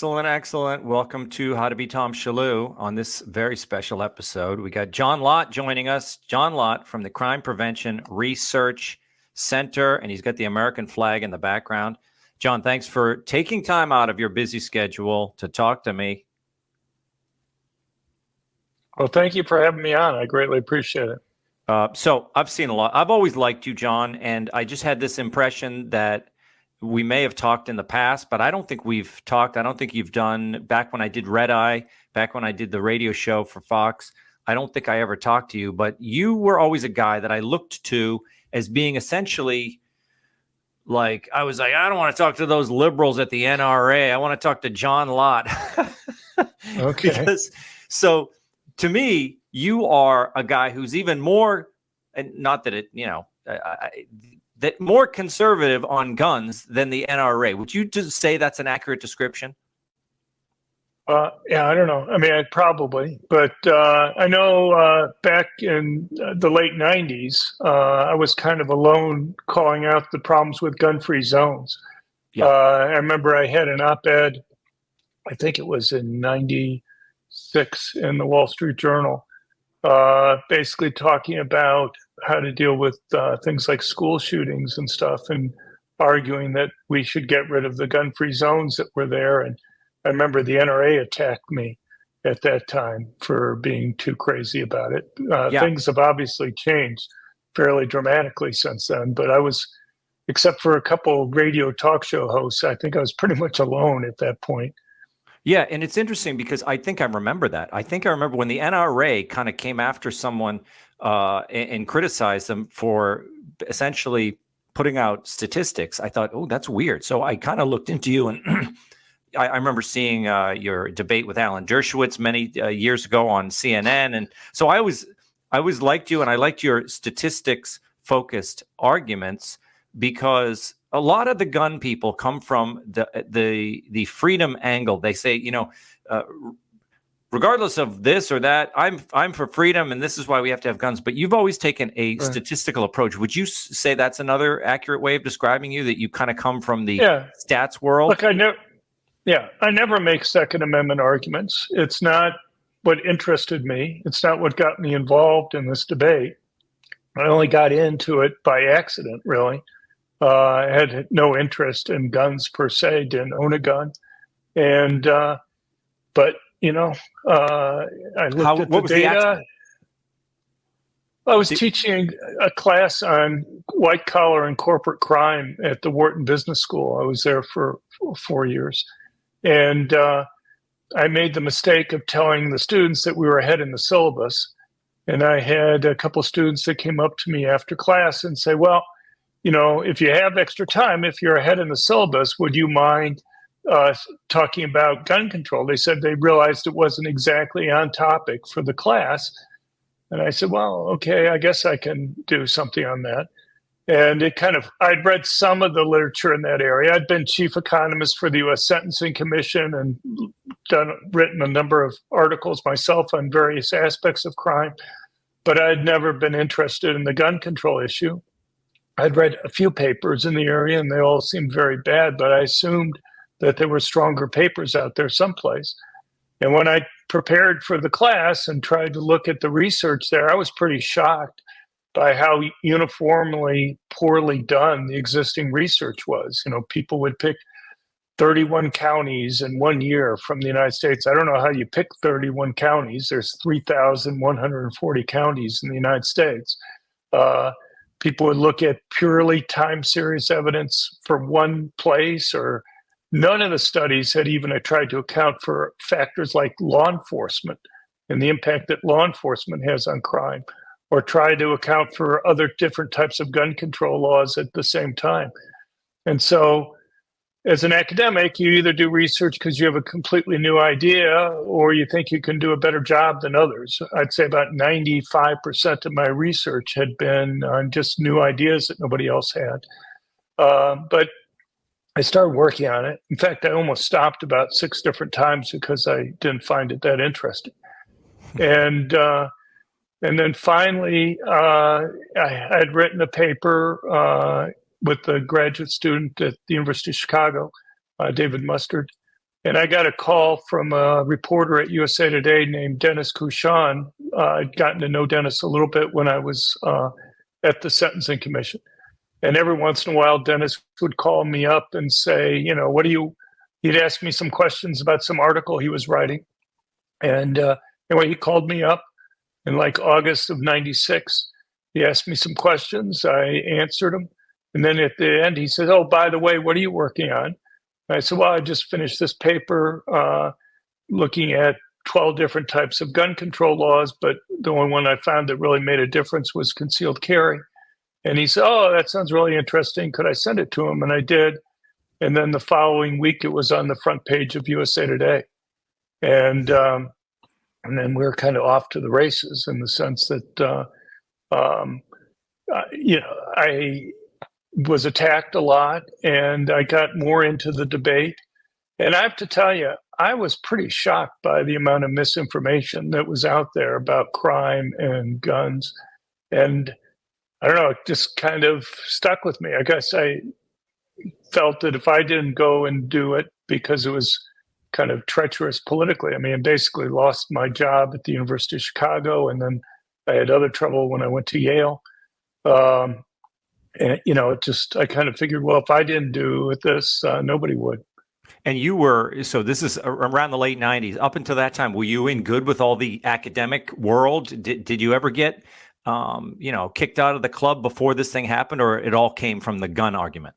Excellent, excellent. Welcome to How to Be Tom Shalhoub on this very special episode. We got John Lott joining us. John Lott from the Crime Prevention Research Center, and he's got the American flag in the background. John, thanks for taking time out of your busy schedule to talk to me. Well, thank you for having me on. I greatly appreciate it. So I've seen a lot. I've always liked you, John, and I just had this impression that we may have talked in the past, but I don't think we've talked. I don't think you've done, back when I did Red Eye, back when I did the radio show for Fox, I don't think I ever talked to you, but you were always a guy that I looked to as being essentially like, I was like, I don't want to talk to those liberals at the NRA. I want to talk to John Lott. Okay. So to me, you are a guy who's even more, and not that it, that more conservative on guns than the NRA. Would you just say that's an accurate description? Yeah, I don't know. I mean, probably, but I know back in the late 90s, I was kind of alone calling out the problems with gun-free zones. Yeah. I remember I had an op-ed, I think it was in 96 in the Wall Street Journal, basically talking about how to deal with things like school shootings and stuff, and arguing that we should get rid of the gun-free zones that were there. And I remember the NRA attacked me at that time for being too crazy about it. Things have obviously changed fairly dramatically since then, but I was, except for a couple of radio talk show hosts, I think I was pretty much alone at that point. Yeah, and it's interesting because I think I remember that. I think I remember when the NRA kind of came after someone and criticized them for essentially putting out statistics. I thought, oh, that's weird. So I kind of looked into you, and I remember seeing your debate with Alan Dershowitz many years ago on CNN. And so I always liked you, and I liked your statistics-focused arguments, because a lot of the gun people come from the freedom angle. They say, regardless of this or that, I'm for freedom, and this is why we have to have guns. But you've always taken a statistical approach. Would you say that's another accurate way of describing you, that you kind of come from the stats world? Look, I never make Second Amendment arguments. It's not what interested me. It's not what got me involved in this debate. I only got into it by accident, really. I had no interest in guns per se, didn't own a gun. And, but, I looked at the data. I was teaching a class on white collar and corporate crime at the Wharton Business School. I was there for 4 years. And I made the mistake of telling the students that we were ahead in the syllabus. And I had a couple students that came up to me after class and say, well, if you have extra time, if you're ahead in the syllabus, would you mind talking about gun control? They said they realized it wasn't exactly on topic for the class. And I said, well, okay, I guess I can do something on that. And I'd read some of the literature in that area. I'd been chief economist for the U.S. Sentencing Commission and written a number of articles myself on various aspects of crime, but I'd never been interested in the gun control issue. I'd read a few papers in the area, and they all seemed very bad, but I assumed that there were stronger papers out there someplace. And when I prepared for the class and tried to look at the research there, I was pretty shocked by how uniformly poorly done the existing research was. People would pick 31 counties in 1 year from the United States. I don't know how you pick 31 counties. There's 3,140 counties in the United States. People would look at purely time series evidence for one place, or none of the studies had even tried to account for factors like law enforcement and the impact that law enforcement has on crime, or try to account for other different types of gun control laws at the same time. And so as an academic, you either do research because you have a completely new idea, or you think you can do a better job than others. I'd say about 95% of my research had been on just new ideas that nobody else had. But I started working on it. In fact, I almost stopped about 6 different times because I didn't find it that interesting. And then finally, I had written a paper with a graduate student at the University of Chicago, David Mustard, And I got a call from a reporter at USA Today named Dennis Kuchan. I'd gotten to know Dennis a little bit when I was at the Sentencing Commission. And every once in a while, Dennis would call me up and say, he'd ask me some questions about some article he was writing. And anyway, he called me up in like August of '96. He asked me some questions. I answered them. And then at the end, he said, "Oh, by the way, what are you working on?" And I said, "Well, I just finished this paper looking at 12 different types of gun control laws, but the only one I found that really made a difference was concealed carry." And he said, "Oh, that sounds really interesting. Could I send it to him?" And I did. And then the following week, it was on the front page of USA Today. And then we were kind of off to the races in the sense that, I was attacked a lot, and I got more into the debate. And I have to tell you, I was pretty shocked by the amount of misinformation that was out there about crime and guns. And I don't know, it just kind of stuck with me. I guess I felt that if I didn't go and do it because it was kind of treacherous politically, I mean, I basically lost my job at the University of Chicago, and then I had other trouble when I went to Yale. And, I kind of figured, well, if I didn't do this, nobody would. And so this is around the late 90s. Up until that time, were you in good with all the academic world? Did you ever get, kicked out of the club before this thing happened, or it all came from the gun argument?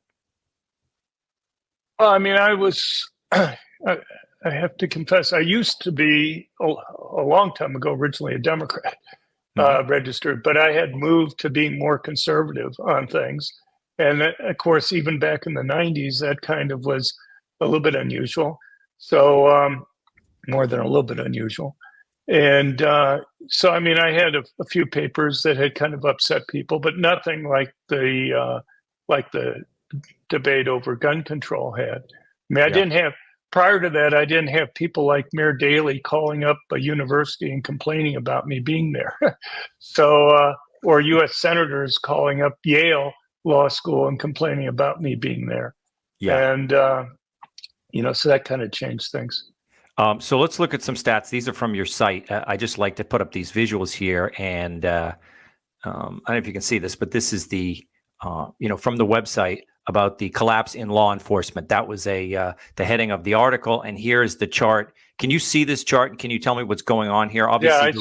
I mean, I was, I have to confess, I used to be a long time ago, originally a Democrat. Registered, but I had moved to being more conservative on things. And of course, even back in the 90s, that kind of was a little bit unusual. So more than a little bit unusual. And so, I mean, I had a few papers that had kind of upset people, but nothing like the debate over gun control had. I mean, prior to that, I didn't have people like Mayor Daley calling up a university and complaining about me being there. Or U.S. senators calling up Yale Law School and complaining about me being there. Yeah. And, so that kind of changed things. So let's look at some stats. These are from your site. I just like to put up these visuals here. And I don't know if you can see this, but this is the, from the website about the collapse in law enforcement. That was the heading of the article. And here is the chart. Can you see this chart? And can you tell me what's going on here? Obviously,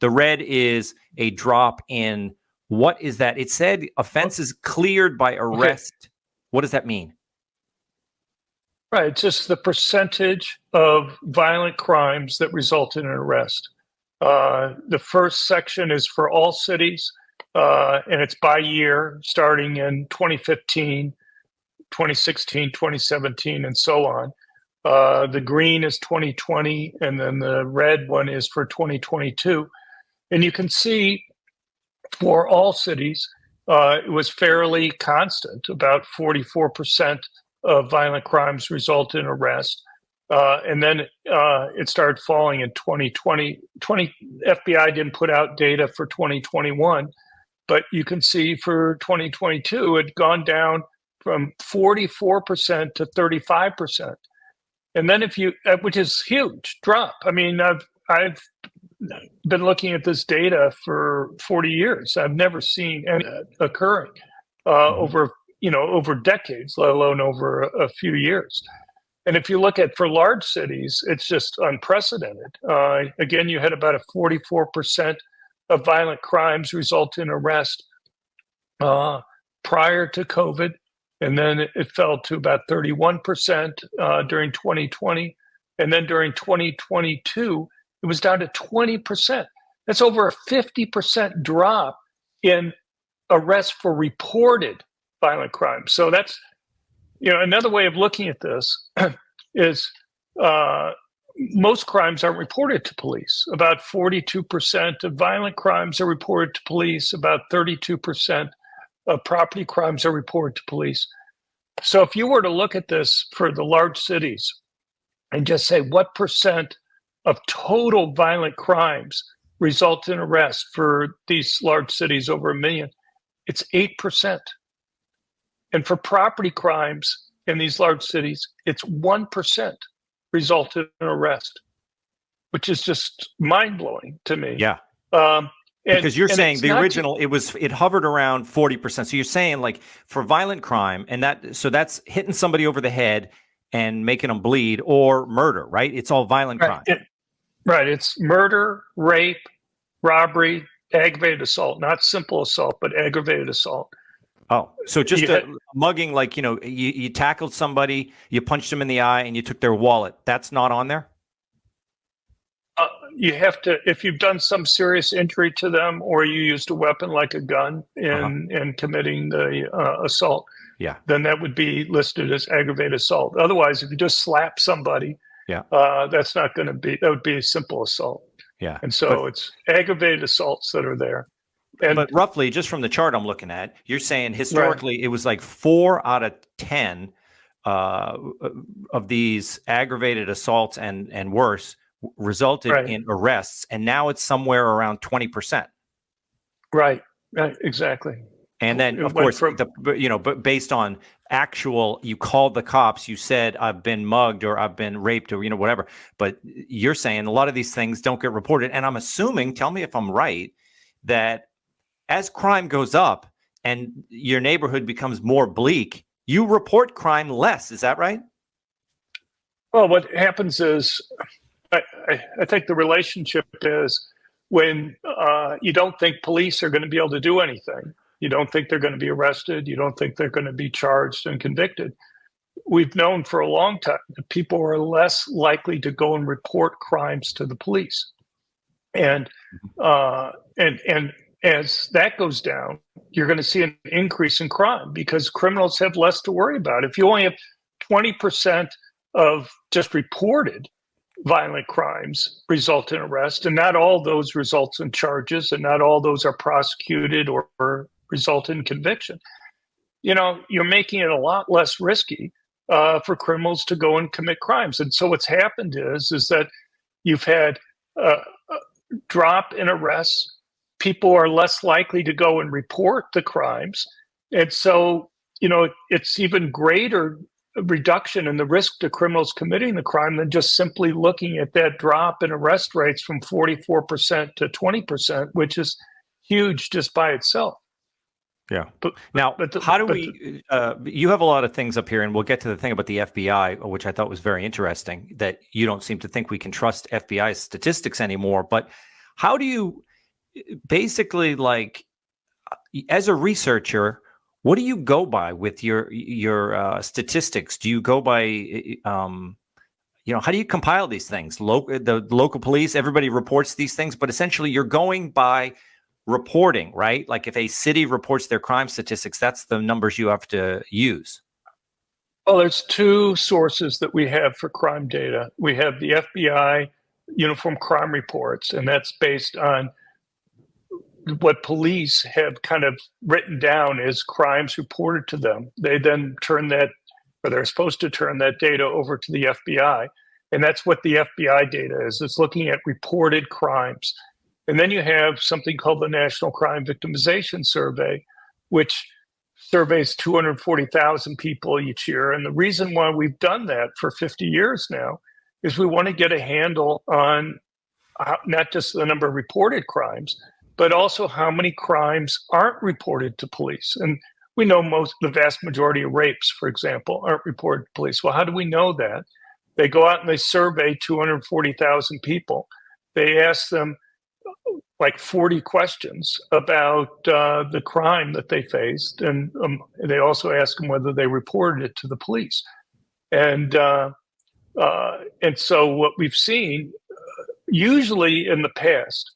the red is a drop in, what is that? It said offenses cleared by arrest. Okay. What does that mean? Right. It's just the percentage of violent crimes that result in an arrest. The first section is for all cities. And it's by year, starting in 2015, 2016, 2017, and so on. The green is 2020, and then the red one is for 2022. And you can see for all cities, it was fairly constant. About 44% of violent crimes result in arrest. And then it started falling in 2020. FBI didn't put out data for 2021. But you can see for 2022, it had gone down from 44% to 35%. And then which is huge drop. I mean, I've been looking at this data for 40 years. I've never seen any occurring over decades, let alone over a few years. And if you look at for large cities, it's just unprecedented. Again, you had about a 44% of violent crimes result in arrest prior to COVID. And then it fell to about 31% during 2020. And then during 2022, it was down to 20%. That's over a 50% drop in arrests for reported violent crimes. So that's, another way of looking at this is most crimes aren't reported to police. About 42% of violent crimes are reported to police. About 32% of property crimes are reported to police. So if you were to look at this for the large cities and just say what percent of total violent crimes result in arrest for these large cities over 1 million, it's 8%. And for property crimes in these large cities, it's 1%. result in an arrest, which is just mind-blowing to me. Yeah. Um, Because you're saying the not original, it hovered around 40%. So you're saying like for violent crime, and that's hitting somebody over the head and making them bleed, or murder, right? It's all violent crime. Right. It's murder, rape, robbery, aggravated assault, not simple assault, but aggravated assault. Oh, so just a mugging, like, you tackled somebody, you punched them in the eye, and you took their wallet. That's not on there? You have to, if you've done some serious injury to them, or you used a weapon like a gun in committing the assault, then that would be listed as aggravated assault. Otherwise, if you just slap somebody, that's not going to be, that would be a simple assault. Yeah. And so it's aggravated assaults that are there. But roughly, just from the chart I'm looking at, you're saying historically it was like 4 out of 10 of these aggravated assaults and worse resulted in arrests, and now it's somewhere around 20%. Right, exactly. And then, of course, but based on actual, you called the cops, you said, I've been mugged or I've been raped or, whatever. But you're saying a lot of these things don't get reported. And I'm assuming, tell me if I'm right, that as crime goes up and your neighborhood becomes more bleak, you report crime less. Is that right? Well, what happens is, I think the relationship is when you don't think police are going to be able to do anything. You don't think they're going to be arrested. You don't think they're going to be charged and convicted. We've known for a long time that people are less likely to go and report crimes to the police. And as that goes down, you're going to see an increase in crime because criminals have less to worry about. If you only have 20% of just reported violent crimes result in arrest, and not all those results in charges, and not all those are prosecuted or result in conviction, you're making it a lot less risky for criminals to go and commit crimes. And so what's happened is that you've had a drop in arrests. People are less likely to go and report the crimes. And so, it's even greater reduction in the risk to criminals committing the crime than just simply looking at that drop in arrest rates from 44% to 20%, which is huge just by itself. Yeah. How do we, you have a lot of things up here, and we'll get to the thing about the FBI, which I thought was very interesting, that you don't seem to think we can trust FBI statistics anymore. But how do you basically, like, as a researcher, what do you go by with your statistics? Do you go by, how do you compile these things? The local police, everybody reports these things, but essentially you're going by reporting, right? Like if a city reports their crime statistics, that's the numbers you have to use. Well, there's two sources that we have for crime data. We have the FBI Uniform Crime Reports, and that's based on what police have kind of written down as crimes reported to them. They then turn that, or they're supposed to turn that data over to the FBI. And that's what the FBI data is. It's looking at reported crimes. And then you have something called the National Crime Victimization Survey, which surveys 240,000 people each year. And the reason why we've done that for 50 years now is we want to get a handle on not just the number of reported crimes, but also how many crimes aren't reported to police. And we know the vast majority of rapes, for example, aren't reported to police. Well, how do we know that? They go out and they survey 240,000 people. They ask them like 40 questions about the crime that they faced. And they also ask them whether they reported it to the police. And so what we've seen, usually in the past,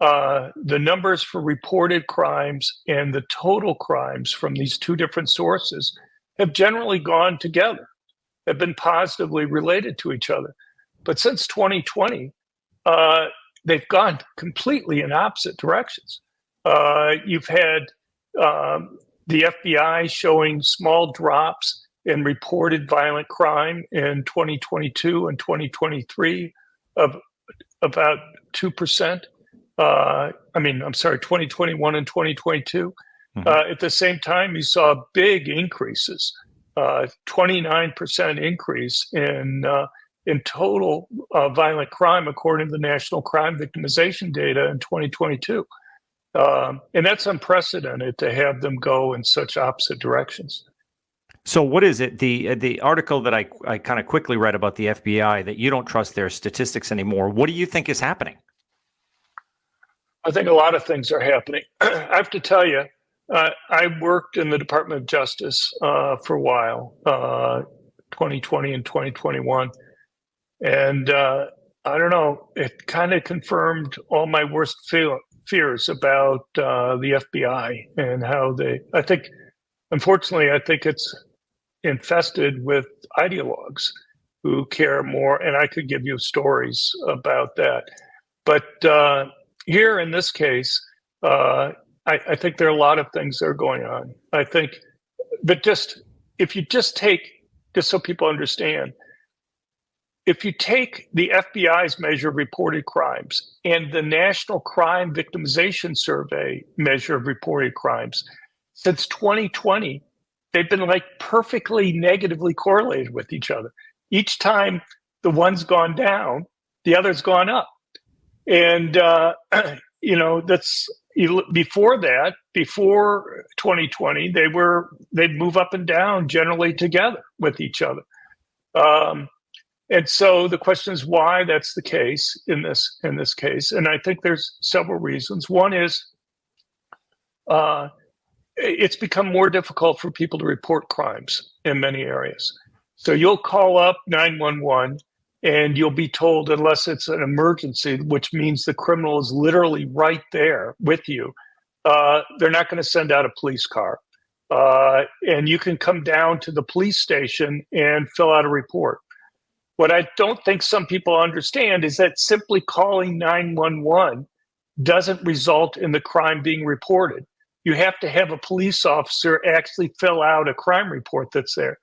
the numbers for reported crimes and the total crimes from these two different sources have generally gone together, have been positively related to each other. But since 2020, they've gone completely in opposite directions. You've had the FBI showing small drops in reported violent crime in 2022 and 2023 of about 2%. 2021 and 2022. At the same time, you saw big increases, 29% increase in in total violent crime, according to the National Crime Victimization data in 2022. And that's unprecedented to have them go in such opposite directions. So what is it? The article that I kind of quickly read about the FBI, that you don't trust their statistics anymore. What do you think is happening? I think a lot of things are happening. I have to tell you, I worked in the Department of Justice for a while, 2020 and 2021. And I don't know, it kind of confirmed all my worst fears about the FBI and how I think, unfortunately, I think it's infested with ideologues who care more. And I could give you stories about that. But here in this case, I think there are a lot of things that are going on. I think, but if you just take, just so people understand, if you take the FBI's measure of reported crimes and the National Crime Victimization Survey measure of reported crimes, since 2020, they've been like perfectly negatively correlated with each other. Each time the one's gone down, the other's gone up. And, that's before that, before 2020, they'd move up and down generally together with each other. And so the question is why that's the case in this case. And I think there's several reasons. One is it's become more difficult for people to report crimes in many areas. So you'll call up 911 and you'll be told, unless it's an emergency, which means the criminal is literally right there with you, they're not going to send out a police car. And you can come down to the police station and fill out a report. What I don't think some people understand is that simply calling 911 doesn't result in the crime being reported. You have to have a police officer actually fill out a crime report that's there.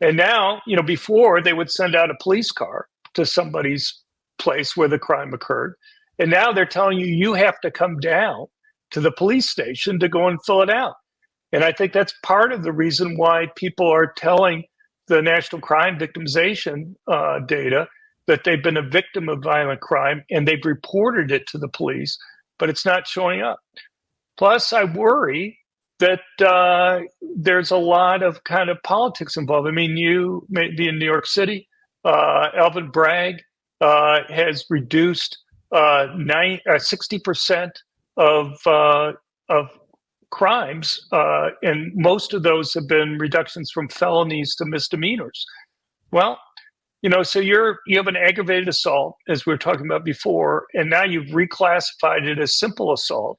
And now, before they would send out a police car to somebody's place where the crime occurred. And now they're telling you have to come down to the police station to go and fill it out. And I think that's part of the reason why people are telling the National Crime Victimization data that they've been a victim of violent crime and they've reported it to the police, but it's not showing up. Plus, I worry that there's a lot of kind of politics involved. I mean, you may be in New York City. Alvin Bragg has reduced 60% of crimes, and most of those have been reductions from felonies to misdemeanors. Well, so you have an aggravated assault, as we were talking about before, and now you've reclassified it as simple assault.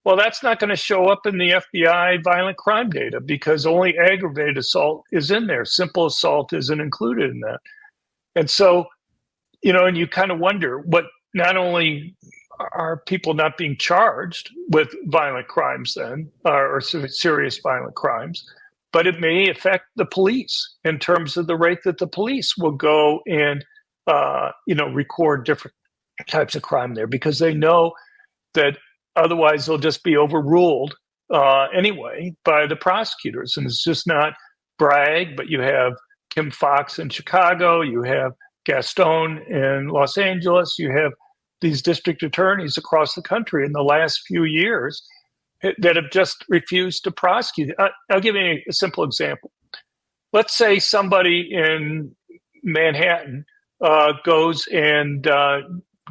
Well, that's not going to show up in the FBI violent crime data because only aggravated assault is in there. Simple assault isn't included in that. And so, and you kind of wonder what, not only are people not being charged with violent crimes then, or serious violent crimes, but it may affect the police in terms of the rate that the police will go and, record different types of crime there because they know that otherwise they'll just be overruled anyway by the prosecutors. And it's just not Bragg, but you have Kim Foxx in Chicago, you have Gaston in Los Angeles, you have these district attorneys across the country in the last few years that have just refused to prosecute. I'll give you a simple example. Let's say somebody in Manhattan goes and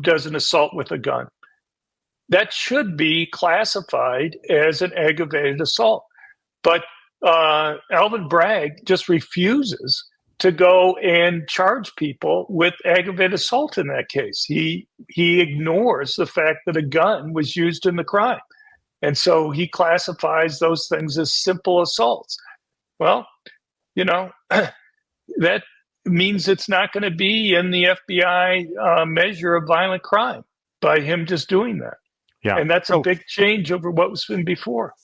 does an assault with a gun. That should be classified as an aggravated assault. But Alvin Bragg just refuses to go and charge people with aggravated assault in that case. He ignores the fact that a gun was used in the crime. And so he classifies those things as simple assaults. Well, that means it's not going to be in the FBI measure of violent crime by him just doing that. Yeah. And that's a big change over what was been before.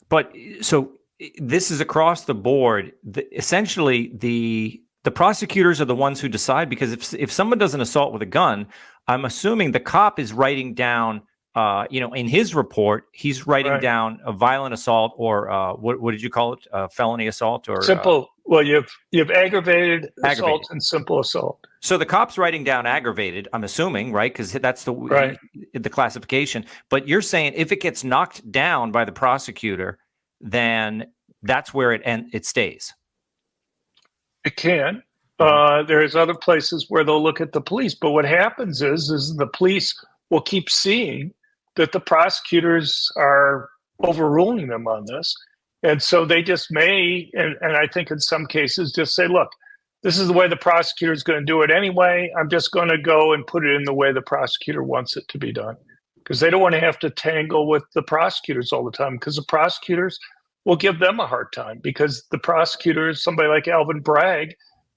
But so this is across the board. Essentially, the prosecutors are the ones who decide, because if someone does an assault with a gun, I'm assuming the cop is writing down in his report, he's writing Right. down a violent assault or what did you call it? Felony assault or Simple. Well, you have aggravated aggravated. assault and simple assault. So the cop's writing down aggravated, I'm assuming, right? Because that's Right. the classification. But you're saying if it gets knocked down by the prosecutor, then that's where it stays. It can. There's other places where they'll look at the police, but what happens is the police will keep seeing that the prosecutors are overruling them on this, and so they just may, and I think in some cases, just say, "Look, this is the way the prosecutor is going to do it anyway. I'm just going to go and put it in the way the prosecutor wants it to be done," because they don't want to have to tangle with the prosecutors all the time, because the prosecutors will give them a hard time, because the prosecutors, somebody like Alvin Bragg,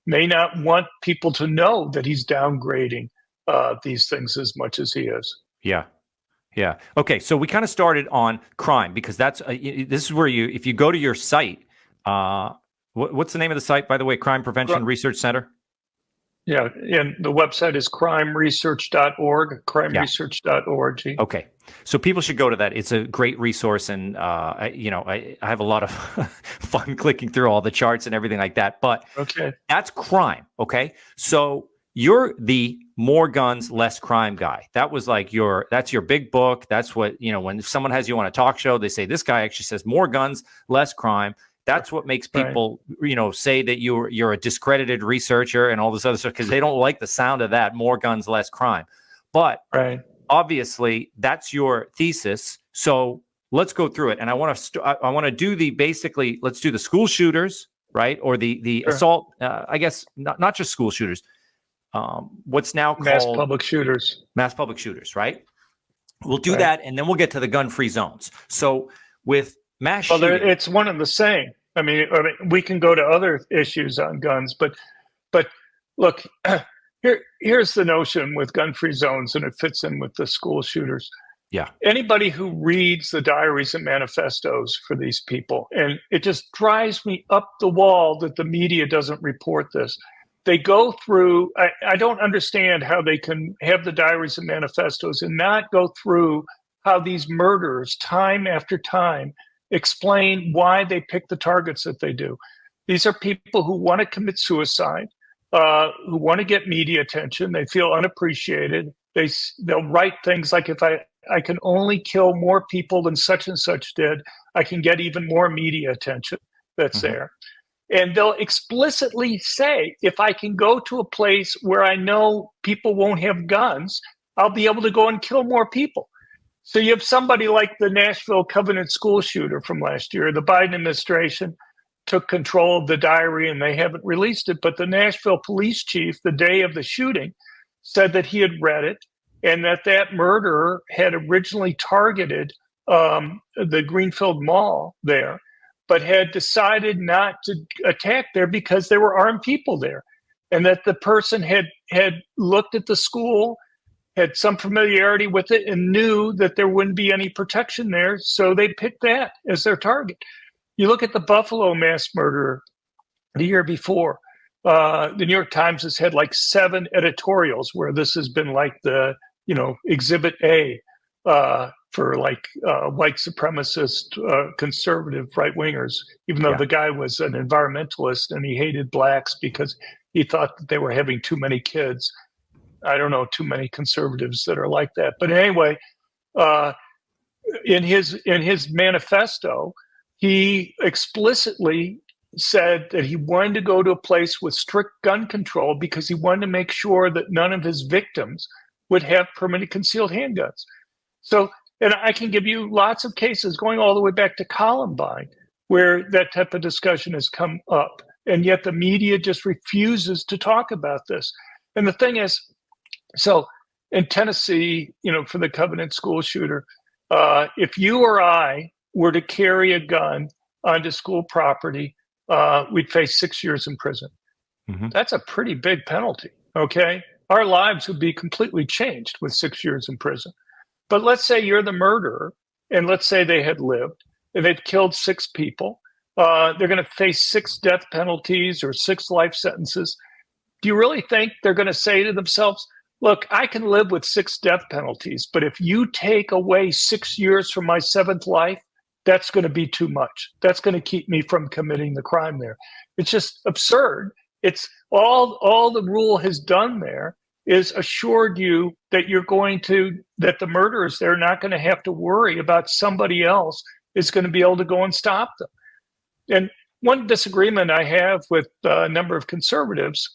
may not want people to know that he's downgrading these things as much as he is. Yeah. Yeah. Okay. So we kind of started on crime because that's this is where if you go to your site, what's the name of the site, by the way? Crime Prevention Research Center. Yeah. And the website is crimeresearch.org, crimeresearch.org. Okay. So people should go to that. It's a great resource. And, I have a lot of fun clicking through all the charts and everything like that. But that's crime. Okay. So you're the more guns, less crime guy. That was like that's your big book. That's what, when someone has you on a talk show, they say, this guy actually says more guns, less crime. That's what makes people, say that you're a discredited researcher and all this other stuff, because they don't like the sound of that, more guns, less crime. But obviously that's your thesis. So let's go through it. And I want to do let's do the school shooters, right? Or the assault, I guess, not just school shooters. What's now called mass public shooters, right? We'll do that, and then we'll get to the gun-free zones. So with mass shooting, it's one and the same. I mean, we can go to other issues on guns, but look, here's the notion with gun-free zones, and it fits in with the school shooters. Yeah. Anybody who reads the diaries and manifestos for these people, and it just drives me up the wall that the media doesn't report this. They go through, I don't understand how they can have the diaries and manifestos and not go through how these murderers, time after time, explain why they pick the targets that they do. These are people who want to commit suicide, who want to get media attention. They feel unappreciated. They'll write things like, if I can only kill more people than such and such did, I can get even more media attention that's there. And they'll explicitly say, if I can go to a place where I know people won't have guns, I'll be able to go and kill more people. So you have somebody like the Nashville Covenant school shooter from last year. The Biden administration took control of the diary and they haven't released it. But the Nashville police chief, the day of the shooting, said that he had read it and that murderer had originally targeted the Greenfield Mall there, but had decided not to attack there because there were armed people there, and that the person had looked at the school, had some familiarity with it, and knew that there wouldn't be any protection there, so they picked that as their target. You look at the Buffalo mass murder the year before, the New York Times has had like 7 editorials where this has been like the, exhibit A for like white supremacist, conservative right-wingers, even though the guy was an environmentalist and he hated blacks because he thought that they were having too many kids. I don't know too many conservatives that are like that. But anyway, in his manifesto, he explicitly said that he wanted to go to a place with strict gun control because he wanted to make sure that none of his victims would have permanent concealed handguns. So, and I can give you lots of cases going all the way back to Columbine where that type of discussion has come up, and yet the media just refuses to talk about this. And the thing is, so in Tennessee, for the Covenant school shooter, if you or I were to carry a gun onto school property, we'd face 6 years in prison. That's a pretty big penalty, okay? Our lives would be completely changed with 6 years in prison. But let's say you're the murderer, and let's say they had lived, and they've killed 6 people. They're going to face 6 death penalties or 6 life sentences. Do you really think they're going to say to themselves, look, I can live with 6 death penalties, but if you take away 6 years from my 7th life, that's going to be too much. That's going to keep me from committing the crime there. It's just absurd. It's all the rule has done there is assured you that that the murderers, they're not going to have to worry about somebody else is going to be able to go and stop them. And one disagreement I have with a number of conservatives,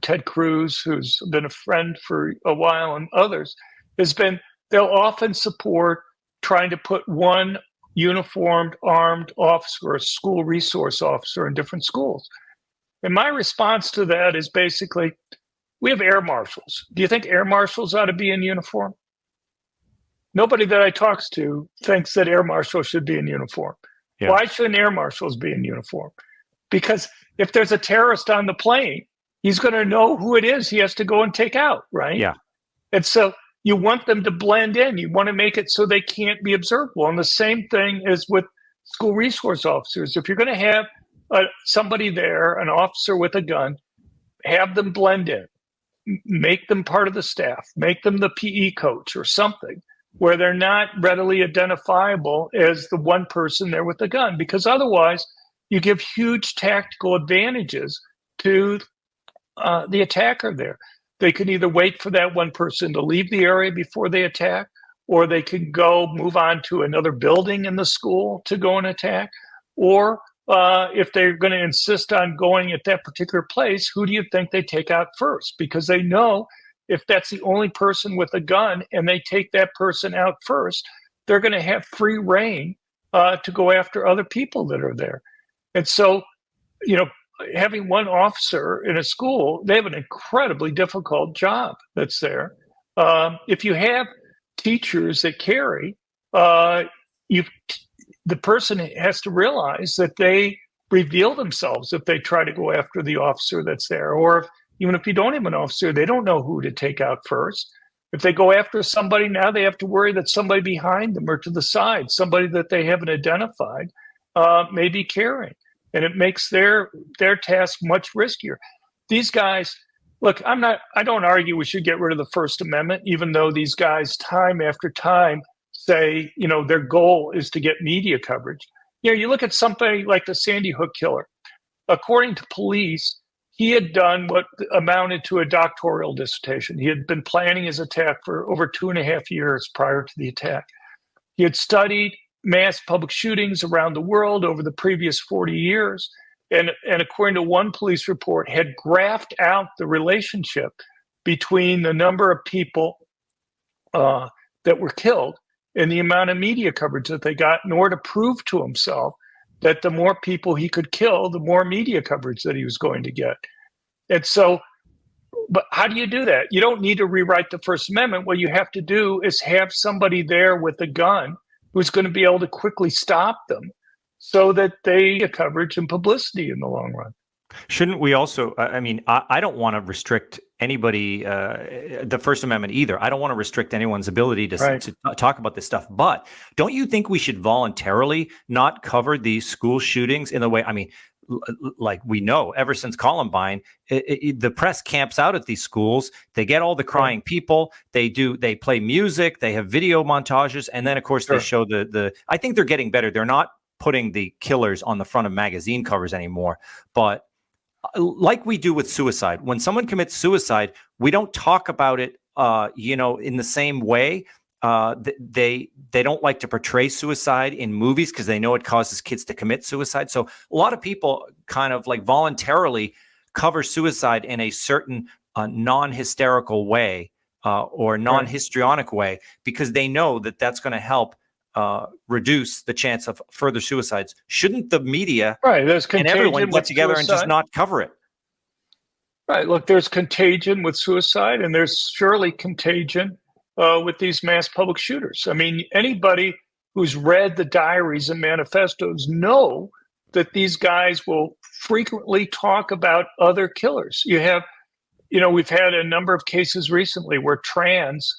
Ted Cruz, who's been a friend for a while, and others, has been they'll often support trying to put one uniformed armed officer, a school resource officer in different schools. And my response to that is basically, we have air marshals. Do you think air marshals ought to be in uniform? Nobody that I talk to thinks that air marshals should be in uniform. Yeah. Why shouldn't air marshals be in uniform? Because if there's a terrorist on the plane, he's going to know who it is he has to go and take out, right? Yeah. And so you want them to blend in. You want to make it so they can't be observable. And the same thing is with school resource officers. If you're going to have somebody there, an officer with a gun, have them blend in. Make them part of the staff. Make them the PE coach or something where they're not readily identifiable as the one person there with the gun. Because otherwise, you give huge tactical advantages to the attacker there. They can either wait for that one person to leave the area before they attack, or they can move on to another building in the school to go and attack. Or if they're going to insist on going at that particular place, who do you think they take out first? Because they know if that's the only person with a gun and they take that person out first, they're going to have free reign to go after other people that are there. And so, having one officer in a school, they have an incredibly difficult job that's there. If you have teachers that carry, the person has to realize that they reveal themselves if they try to go after the officer that's there. Or even if you don't have an officer, they don't know who to take out first. If they go after somebody, now they have to worry that somebody behind them or to the side, somebody that they haven't identified, may be carrying. And it makes their task much riskier. These guys, look, I don't argue we should get rid of the First Amendment, even though these guys time after time say, their goal is to get media coverage. You look at somebody like the Sandy Hook killer. According to police, he had done what amounted to a doctoral dissertation. He had been planning his attack for over 2.5 years prior to the attack. He had studied mass public shootings around the world over the previous 40 years. And according to one police report, had graphed out the relationship between the number of people that were killed and the amount of media coverage that they got in order to prove to himself that the more people he could kill, the more media coverage that he was going to get. And so, but how do you do that? You don't need to rewrite the First Amendment. What you have to do is have somebody there with a gun who's going to be able to quickly stop them so that they get coverage and publicity in the long run. Shouldn't we also, I don't want to restrict anybody, the First Amendment either. I don't want to restrict anyone's ability to talk about this stuff. But don't you think we should voluntarily not cover these school shootings in the way, like we know ever since Columbine, the press camps out at these schools. They get all the crying people. They play music. They have video montages. And then, of course, they show I think they're getting better. They're not putting the killers on the front of magazine covers anymore. But like we do with suicide, when someone commits suicide, we don't talk about it, in the same way. They don't like to portray suicide in movies because they know it causes kids to commit suicide. So a lot of people kind of like voluntarily cover suicide in a certain non-hysterical way or non-histrionic way because they know that that's going to help reduce the chance of further suicides. Shouldn't the media and everyone get together and just not cover it? Right. Look, there's contagion with suicide, and there's surely contagion with these mass public shooters. Anybody who's read the diaries and manifestos know that these guys will frequently talk about other killers. We've had a number of cases recently where trans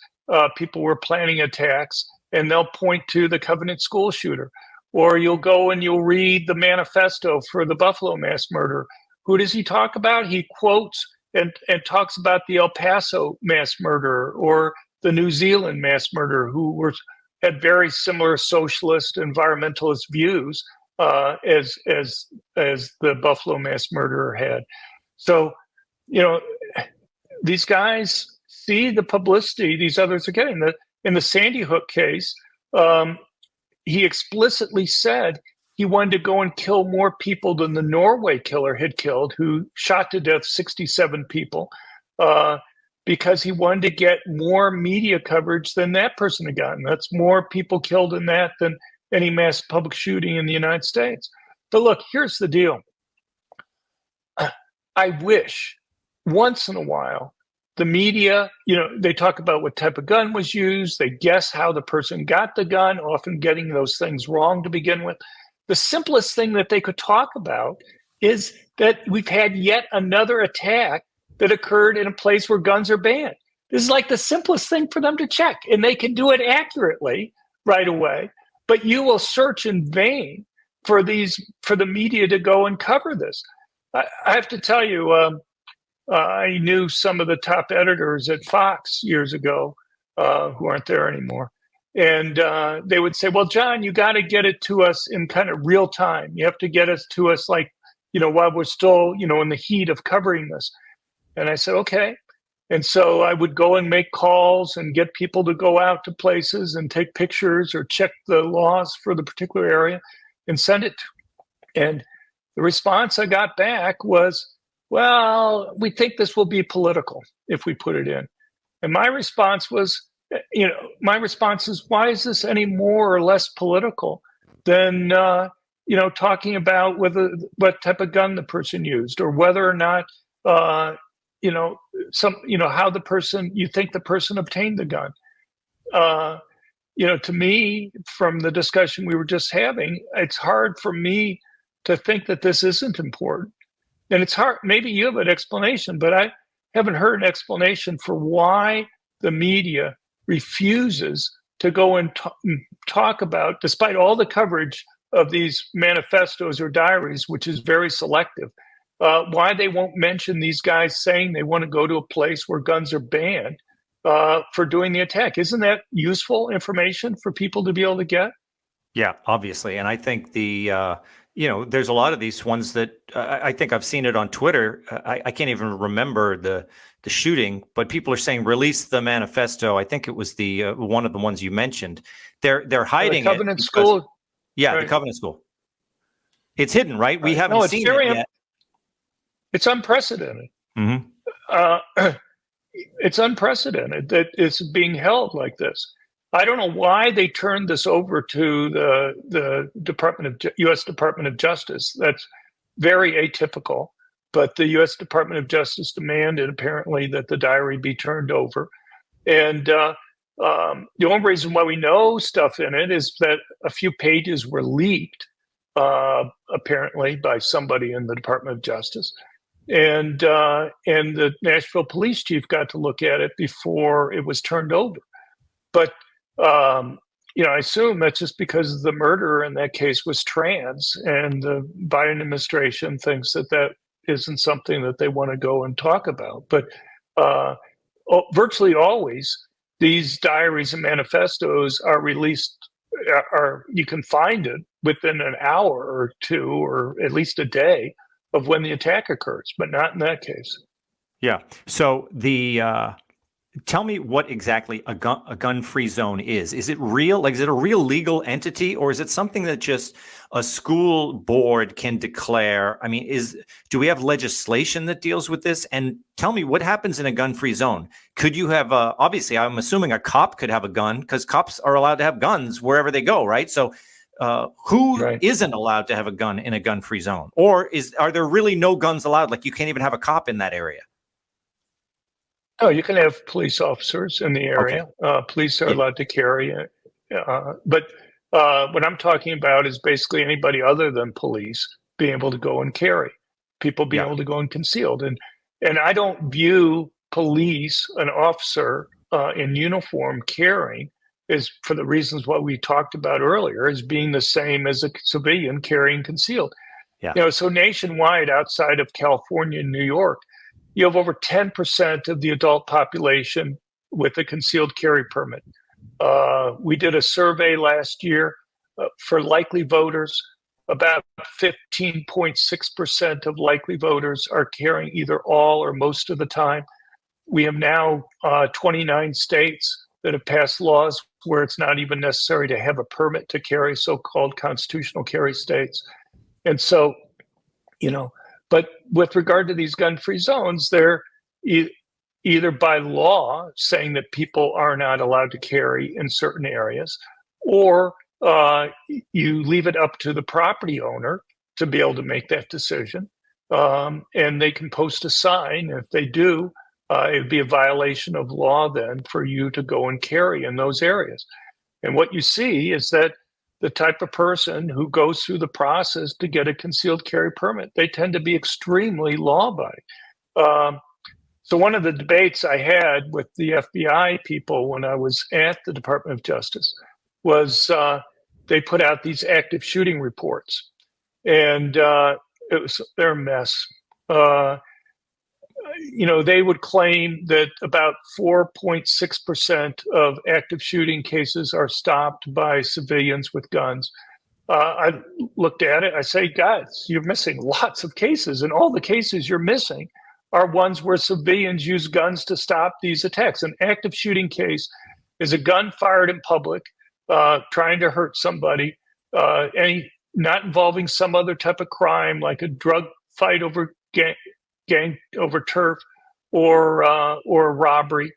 people were planning attacks, and they'll point to the Covenant school shooter. Or you'll go and you'll read the manifesto for the Buffalo mass murder. Who does he talk about? He quotes and talks about the El Paso mass murderer or the New Zealand mass murderer who had very similar socialist environmentalist views as the Buffalo mass murderer had. So, these guys see the publicity these others are getting. In the Sandy Hook case, he explicitly said he wanted to go and kill more people than the Norway killer had killed, who shot to death 67 people, because he wanted to get more media coverage than that person had gotten. That's more people killed in that than any mass public shooting in the United States. But look, here's the deal. I wish once in a while the media, they talk about what type of gun was used. They guess how the person got the gun, often getting those things wrong to begin with. The simplest thing that they could talk about is that we've had yet another attack that occurred in a place where guns are banned. This is like the simplest thing for them to check, and they can do it accurately right away. But you will search in vain for the media to go and cover this. I have to tell you, I knew some of the top editors at Fox years ago who aren't there anymore. And they would say, well, John, you got to get it to us in kind of real time. You have to get it to us like, while we're still, in the heat of covering this. And I said, okay. And so I would go and make calls and get people to go out to places and take pictures or check the laws for the particular area and send it. And the response I got back was, well, we think this will be political if we put it in. And my response was, why is this any more or less political than, talking about what type of gun the person used or whether or not, how you think the person obtained the gun. To me, from the discussion we were just having, it's hard for me to think that this isn't important. And it's hard, maybe you have an explanation, but I haven't heard an explanation for why the media refuses to go and talk about, despite all the coverage of these manifestos or diaries, which is very selective, why they won't mention these guys saying they want to go to a place where guns are banned for doing the attack. Isn't that useful information for people to be able to get? Yeah, obviously. And I think there's a lot of these ones that I think I've seen it on Twitter. I can't even remember the shooting, but people are saying release the manifesto. I think it was the one of the ones you mentioned. They're hiding the Covenant it. School. Yeah, right. The Covenant School. It's hidden, right? We haven't seen it yet. It's unprecedented. Mm-hmm. It's unprecedented that it's being held like this. I don't know why they turned this over to the U.S. Department of Justice. That's very atypical. But the U.S. Department of Justice demanded apparently that the diary be turned over. And the only reason why we know stuff in it is that a few pages were leaked, apparently by somebody in the Department of Justice. And the Nashville police chief got to look at it before it was turned over. But I assume that's just because the murderer in that case was trans, and the Biden administration thinks that isn't something that they want to go and talk about. But virtually always, these diaries and manifestos are released, you can find it within an hour or two, or at least a day of when the attack occurs, but not in that case. Yeah. So tell me what exactly a gun-free zone is. Is it real? Like, is it a real legal entity, or is it something that just a school board can declare? I mean, do we have legislation that deals with this? And tell me what happens in a gun-free zone. Could you have obviously, I'm assuming a cop could have a gun because cops are allowed to have guns wherever they go, right? So who right. isn't allowed to have a gun in a gun-free zone? Or are there really no guns allowed? Like, you can't even have a cop in that area? No, you can have police officers in the area. Okay. Police are allowed to carry it. But what I'm talking about is basically anybody other than police being able to go and carry, people being able to go and concealed. And I don't view police, an officer in uniform carrying, is, for the reasons what we talked about earlier, as being the same as a civilian carrying concealed. Yeah. So nationwide, outside of California and New York, you have over 10% of the adult population with a concealed carry permit. We did a survey last year for likely voters. About 15.6% of likely voters are carrying either all or most of the time. We have now 29 states that have passed laws where it's not even necessary to have a permit to carry, so-called constitutional carry states. And so, but with regard to these gun-free zones, they're either by law saying that people are not allowed to carry in certain areas, or you leave it up to the property owner to be able to make that decision. And they can post a sign. If they do, it'd be a violation of law then for you to go and carry in those areas. And what you see is that the type of person who goes through the process to get a concealed carry permit, they tend to be extremely law-abiding. So one of the debates I had with the FBI people when I was at the Department of Justice was they put out these active shooting reports, and they're a mess. They would claim that about 4.6% of active shooting cases are stopped by civilians with guns. I looked at it. I say, guys, you're missing lots of cases, and all the cases you're missing are ones where civilians use guns to stop these attacks. An active shooting case is a gun fired in public, trying to hurt somebody, not involving some other type of crime like a drug fight over gang over turf, or robbery,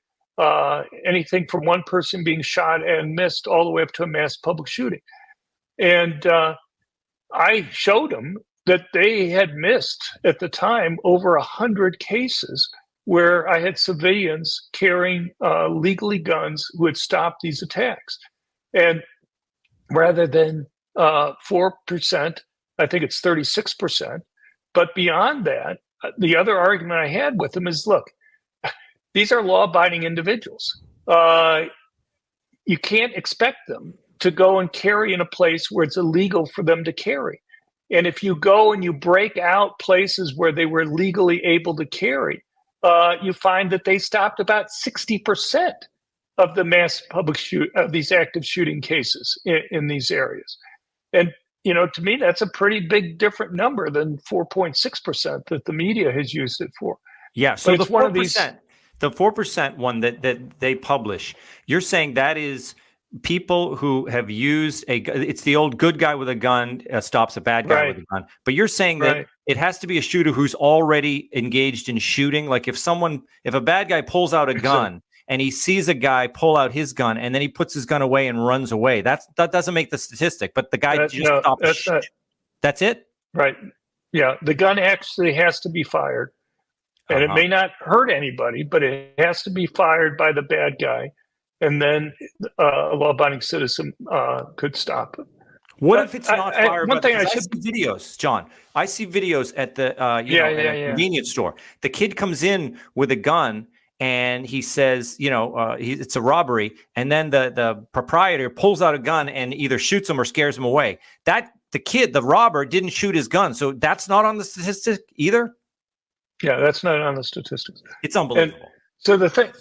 anything from one person being shot and missed all the way up to a mass public shooting. And I showed them that they had missed at the time over 100 cases where I had civilians carrying legally guns who had stopped these attacks. And rather than 4%, I think it's 36%. But beyond that, the other argument I had with them is, look, these are law-abiding individuals. You can't expect them to go and carry in a place where it's illegal for them to carry. And if you go and you break out places where they were legally able to carry, you find that they stopped about 60% of the mass public of these active shooting cases in these areas. And to me, that's a pretty big different number than 4.6% that the media has used it for. Yeah. So the 4%, the 4% one that they publish, you're saying that is people who have used it's the old good guy with a gun stops a bad guy with a gun. But you're saying that it has to be a shooter who's already engaged in shooting. Like if a bad guy pulls out a gun and he sees a guy pull out his gun and then he puts his gun away and runs away, that doesn't make the statistic. But the guy stops. That's it? Right. Yeah. The gun actually has to be fired. And it may not hurt anybody, but it has to be fired by the bad guy. And then a law-abiding citizen could stop it. What if it's not fired? One thing I see videos, John. I see videos at the convenience store. The kid comes in with a gun and he says, it's a robbery, and then the proprietor pulls out a gun and either shoots him or scares him away. The robber, didn't shoot his gun, so that's not on the statistic either. Yeah, that's not on the statistics. It's unbelievable. And so the thing.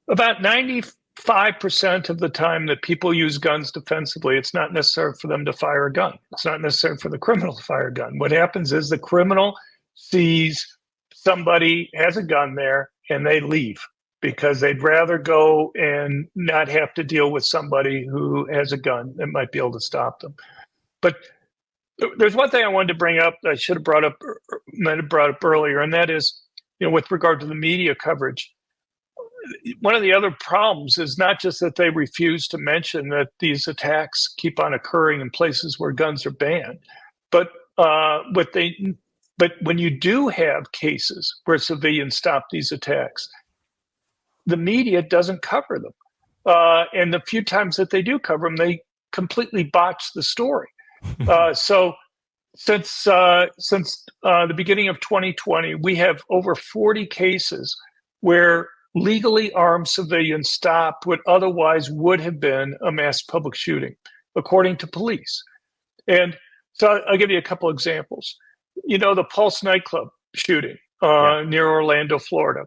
About 95% of the time that people use guns defensively, it's not necessary for them to fire a gun. It's not necessary for the criminal to fire a gun. What happens is the criminal sees somebody has a gun there and they leave because they'd rather go and not have to deal with somebody who has a gun that might be able to stop them. But there's one thing I wanted to bring up that I might have brought up earlier, and that is, with regard to the media coverage. One of the other problems is not just that they refuse to mention that these attacks keep on occurring in places where guns are banned, but when you do have cases where civilians stop these attacks, the media doesn't cover them. And the few times that they do cover them, they completely botch the story. So since the beginning of 2020, we have over 40 cases where legally armed civilians stopped what otherwise would have been a mass public shooting, according to police. And so I'll give you a couple examples. The Pulse nightclub shooting. near Orlando, Florida.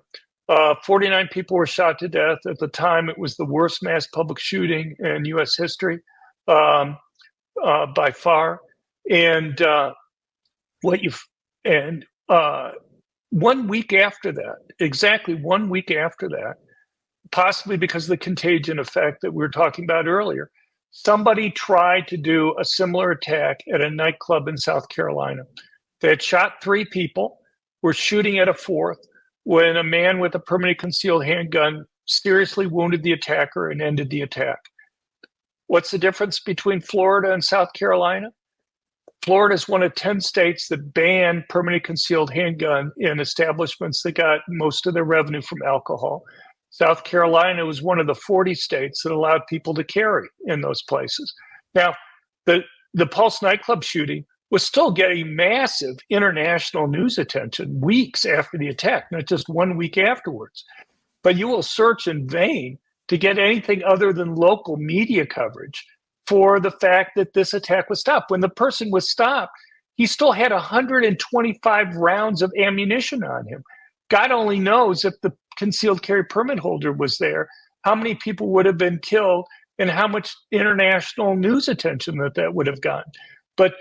49 people were shot to death. At the time, it was the worst mass public shooting in U.S. history by far. And what you and 1 week after that, exactly 1 week after that, possibly because of the contagion effect that we were talking about earlier, somebody tried to do a similar attack at a nightclub in South Carolina. They had shot 3 people, were shooting at a 4th, when a man with a permanently concealed handgun seriously wounded the attacker and ended the attack. What's the difference between Florida and South Carolina? Florida is one of 10 states that ban permanently concealed handgun in establishments that got most of their revenue from alcohol. South Carolina was one of the 40 states that allowed people to carry in those places. Now, the Pulse nightclub shooting was still getting massive international news attention weeks after the attack, not just 1 week afterwards. But you will search in vain to get anything other than local media coverage for the fact that this attack was stopped. When the person was stopped, he still had 125 rounds of ammunition on him. God only knows if the concealed carry permit holder was there, how many people would have been killed and how much international news attention that would have gotten. But,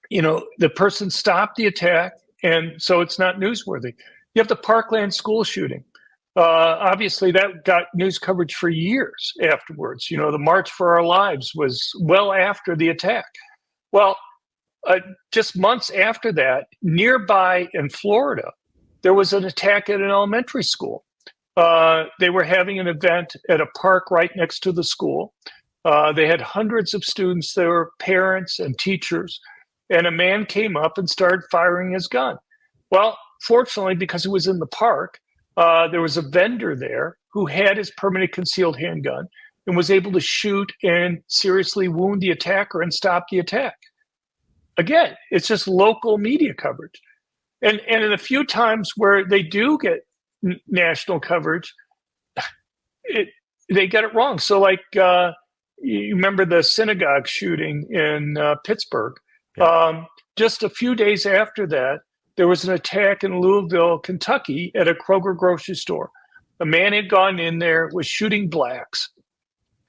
you know, the person stopped the attack, and so it's not newsworthy. You have the Parkland school shooting. Obviously, that got news coverage for years afterwards. You know, the March for Our Lives was well after the attack. Well, just months after that, nearby in Florida, there was an attack at an elementary school. They were having an event at a park right next to the school. They had hundreds of students. There were parents and teachers. And a man came up and started firing his gun. Well, fortunately, because it was in the park, there was a vendor there who had his permanently concealed handgun and was able to shoot and seriously wound the attacker and stop the attack. Again, it's just local media coverage. And in a few times where they do get national coverage, they get it wrong. So like you remember the synagogue shooting in Pittsburgh. Yeah. Just a few days after that, there was an attack in Louisville, Kentucky at a Kroger grocery store. A man had gone in there, was shooting blacks.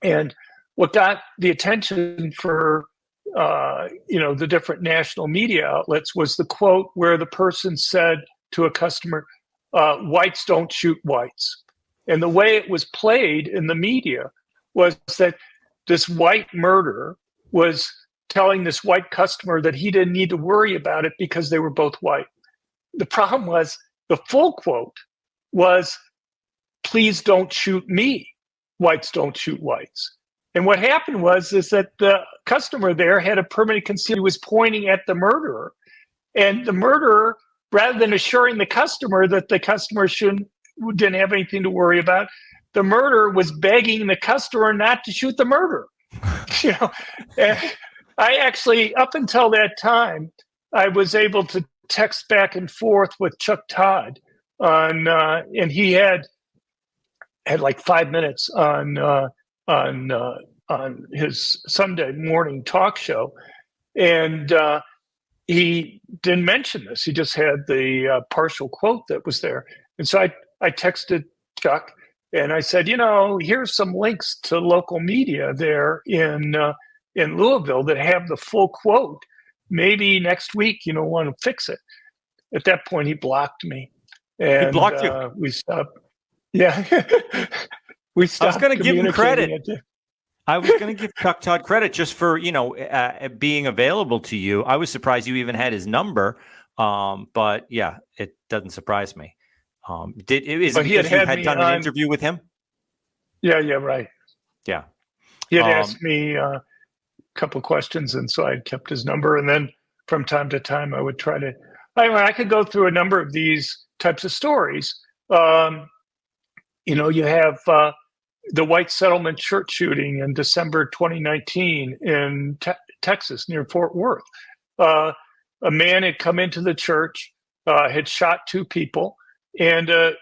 And what got the attention for the different national media outlets was the quote where the person said to a customer, whites don't shoot whites. And the way it was played in the media was that this white murderer was telling this white customer that he didn't need to worry about it because they were both white. The problem was the full quote was, please don't shoot me. Whites don't shoot whites. And what happened was that the customer there had a permanent concealed. He was pointing at the murderer. And the murderer, rather than assuring the customer that the customer didn't have anything to worry about, the murderer was begging the customer not to shoot the murderer. And I actually, up until that time, I was able to text back and forth with Chuck Todd and he had like 5 minutes on his Sunday morning talk show, and he didn't mention this. He just had the partial quote that was there, and so I texted Chuck and I said, here's some links to local media there in Louisville that have the full quote. Maybe next week, want to fix it. At that point, he blocked me. And he blocked you. We stopped. Yeah. We stopped. I was going to give him credit. I was going to give Chuck Todd credit just for, being available to you. I was surprised you even had his number. But yeah, it doesn't surprise me. Is it because you had done an interview with him? Yeah, right. Yeah. He had asked me couple of questions, and so I kept his number. And then from time to time, I would try to. I could go through a number of these types of stories. You have the white settlement church shooting in December 2019 in Texas near Fort Worth. A man had come into the church, had shot 2 people, and a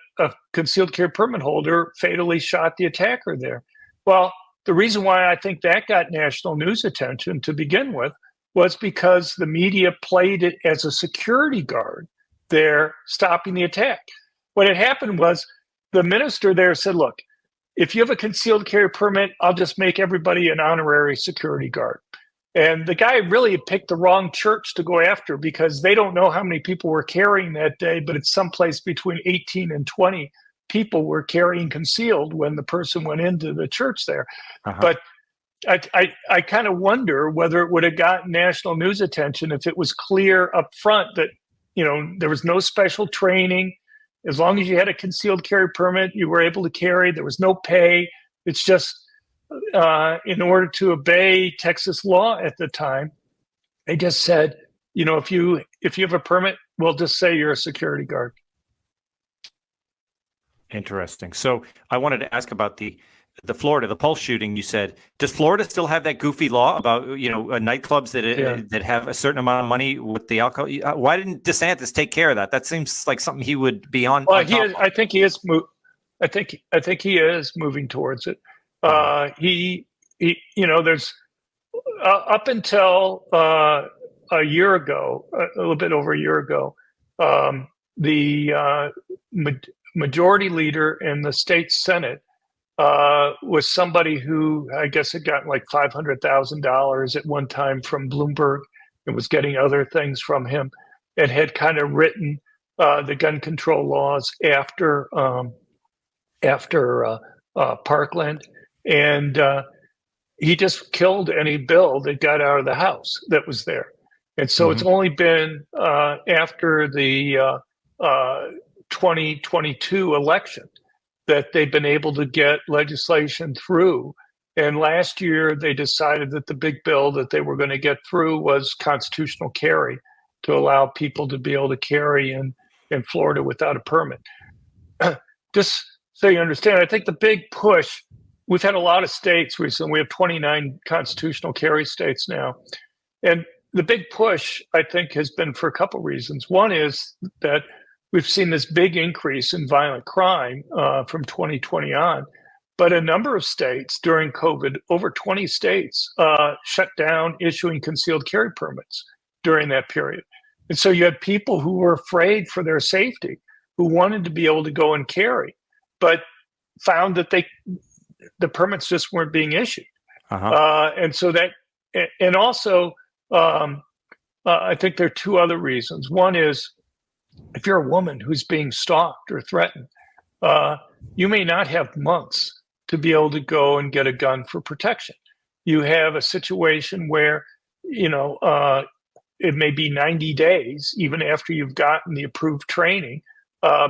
concealed carry permit holder fatally shot the attacker there. Well, the reason why I think that got national news attention to begin with was because the media played it as a security guard there stopping the attack. What had happened was the minister there said, look, if you have a concealed carry permit, I'll just make everybody an honorary security guard. And the guy really had picked the wrong church to go after, because they don't know how many people were carrying that day, but it's someplace between 18 and 20 people were carrying concealed when the person went into the church there. But I kind of wonder whether it would have gotten national news attention if it was clear up front that, there was no special training. As long as you had a concealed carry permit, you were able to carry. There was no pay. It's just in order to obey Texas law at the time, they just said, if you have a permit, we'll just say you're a security guard. Interesting. So I wanted to ask about the Florida, the Pulse shooting. You said, does Florida still have that goofy law about nightclubs that have a certain amount of money with the alcohol? Why didn't DeSantis take care of that? That seems like something he would be on. Well, I think he is. I think he is moving towards it. There's up until a year ago, a little bit over a year ago, the majority leader in the state Senate was somebody who I guess had gotten like $500,000 at one time from Bloomberg and was getting other things from him, and had kind of written the gun control laws after Parkland. And he just killed any bill that got out of the House that was there. And so it's only been after the 2022 election that they've been able to get legislation through. And last year, they decided that the big bill that they were going to get through was constitutional carry, to allow people to be able to carry in Florida without a permit. Just so you understand, I think the big push, we've had a lot of states recently. We have 29 constitutional carry states now. And the big push, I think, has been for a couple of reasons. One is that we've seen this big increase in violent crime from 2020 on. But a number of states during COVID, over 20 states, shut down issuing concealed carry permits during that period. And so you had people who were afraid for their safety, who wanted to be able to go and carry, but found that the permits just weren't being issued. And so that, and also, I think there are two other reasons. One is, if you're a woman who's being stalked or threatened, you may not have months to be able to go and get a gun for protection. You have a situation where, it may be 90 days, even after you've gotten the approved training,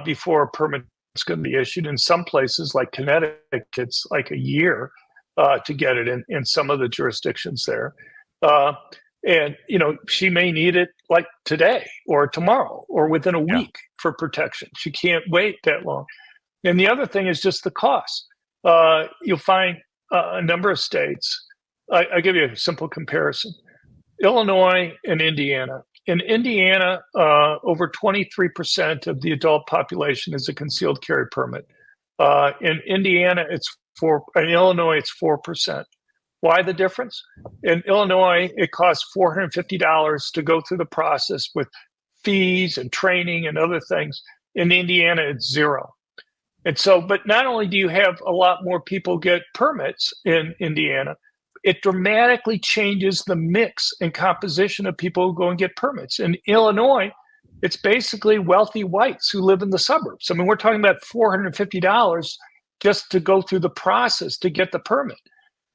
before a permit is going to be issued. In some places like Connecticut, it's like a year to get it in some of the jurisdictions there. And, she may need it like today or tomorrow or within a week for protection. She can't wait that long. And the other thing is just the cost. You'll find a number of states. I'll give you a simple comparison. Illinois and Indiana. In Indiana, over 23% of the adult population is a concealed carry permit. In Indiana, in Illinois, it's 4%. Why the difference? In Illinois, it costs $450 to go through the process with fees and training and other things. In Indiana, it's $0. And so, but not only do you have a lot more people get permits in Indiana, it dramatically changes the mix and composition of people who go and get permits. In Illinois, it's basically wealthy whites who live in the suburbs. I mean, we're talking about $450 just to go through the process to get the permit.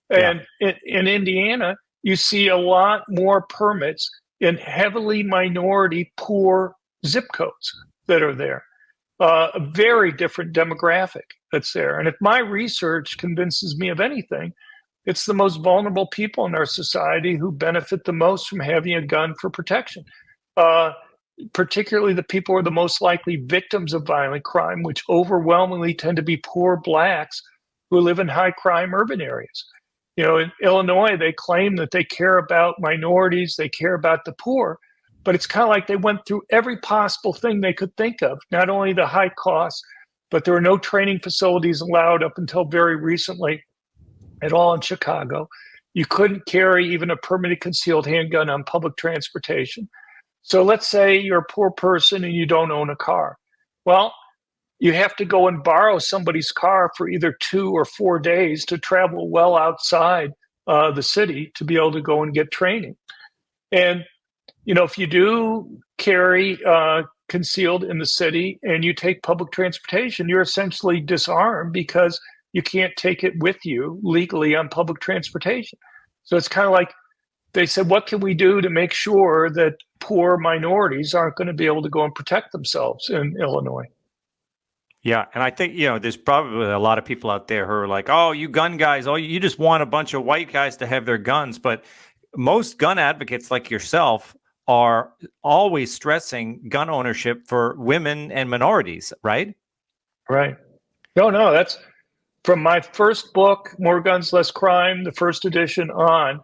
And in Indiana, you see a lot more permits in heavily minority, poor zip codes that are there. A very different demographic that's there. And if my research convinces me of anything, it's the most vulnerable people in our society who benefit the most from having a gun for protection, particularly the people who are the most likely victims of violent crime, which overwhelmingly tend to be poor blacks who live in high crime urban areas. In Illinois, they claim that they care about minorities, they care about the poor, but it's kind of like they went through every possible thing they could think of, not only the high costs, but there were no training facilities allowed up until very recently at all in Chicago. You couldn't carry even a permitted concealed handgun on public transportation. So let's say you're a poor person and you don't own a car. Well, you have to go and borrow somebody's car for either 2 or 4 days to travel well outside the city to be able to go and get training. And, if you do carry concealed in the city and you take public transportation, you're essentially disarmed because you can't take it with you legally on public transportation. So it's kind of like they said, what can we do to make sure that poor minorities aren't going to be able to go and protect themselves in Illinois? Yeah, and I think, there's probably a lot of people out there who are like, oh, you gun guys, oh, you just want a bunch of white guys to have their guns. But most gun advocates like yourself are always stressing gun ownership for women and minorities, right? Right. No, that's from my first book, More Guns, Less Crime, the first edition on.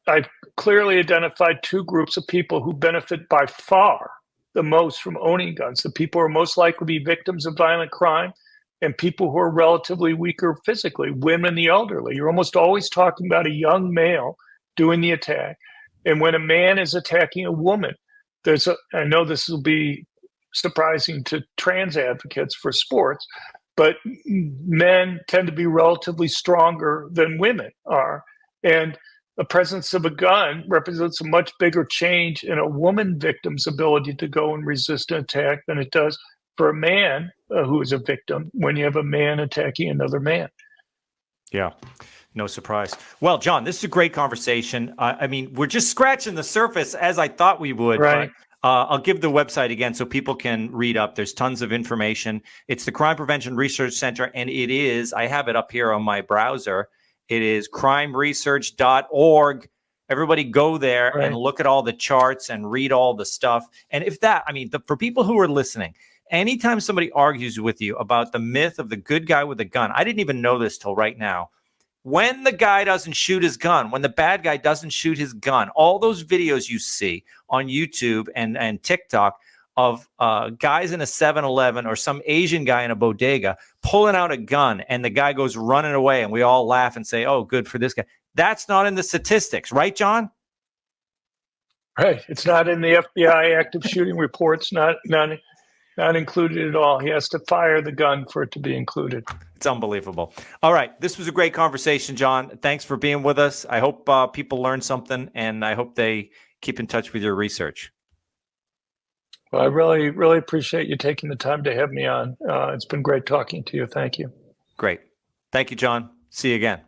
I've clearly identified two groups of people who benefit by far the most from owning guns. The people who are most likely to be victims of violent crime and people who are relatively weaker physically, women, the elderly. You're almost always talking about a young male doing the attack. And when a man is attacking a woman, I know this will be surprising to trans advocates for sports, but men tend to be relatively stronger than women are. And the presence of a gun represents a much bigger change in a woman victim's ability to go and resist an attack than it does for a man who is a victim when you have a man attacking another man. Yeah, no surprise. Well, John, this is a great conversation. I mean, we're just scratching the surface as I thought we would. Right. But I'll give the website again so people can read up. There's tons of information. It's the Crime Prevention Research Center, and I have it up here on my browser. It is crimeresearch.org. Everybody go there and look at all the charts and read all the stuff. And for people who are listening, anytime somebody argues with you about the myth of the good guy with a gun, I didn't even know this till right now. When the guy doesn't shoot his gun, when the bad guy doesn't shoot his gun, all those videos you see on YouTube and TikTok of guys in a 7-Eleven or some Asian guy in a bodega pulling out a gun and the guy goes running away and we all laugh and say, oh, good for this guy. That's not in the statistics, right, John? Right. It's not in the FBI active shooting reports, not included at all. He has to fire the gun for it to be included. It's unbelievable. All right. This was a great conversation, John. Thanks for being with us. I hope people learned something, and I hope they keep in touch with your research. Well, I really, really appreciate you taking the time to have me on. It's been great talking to you. Thank you. Great. Thank you, John. See you again.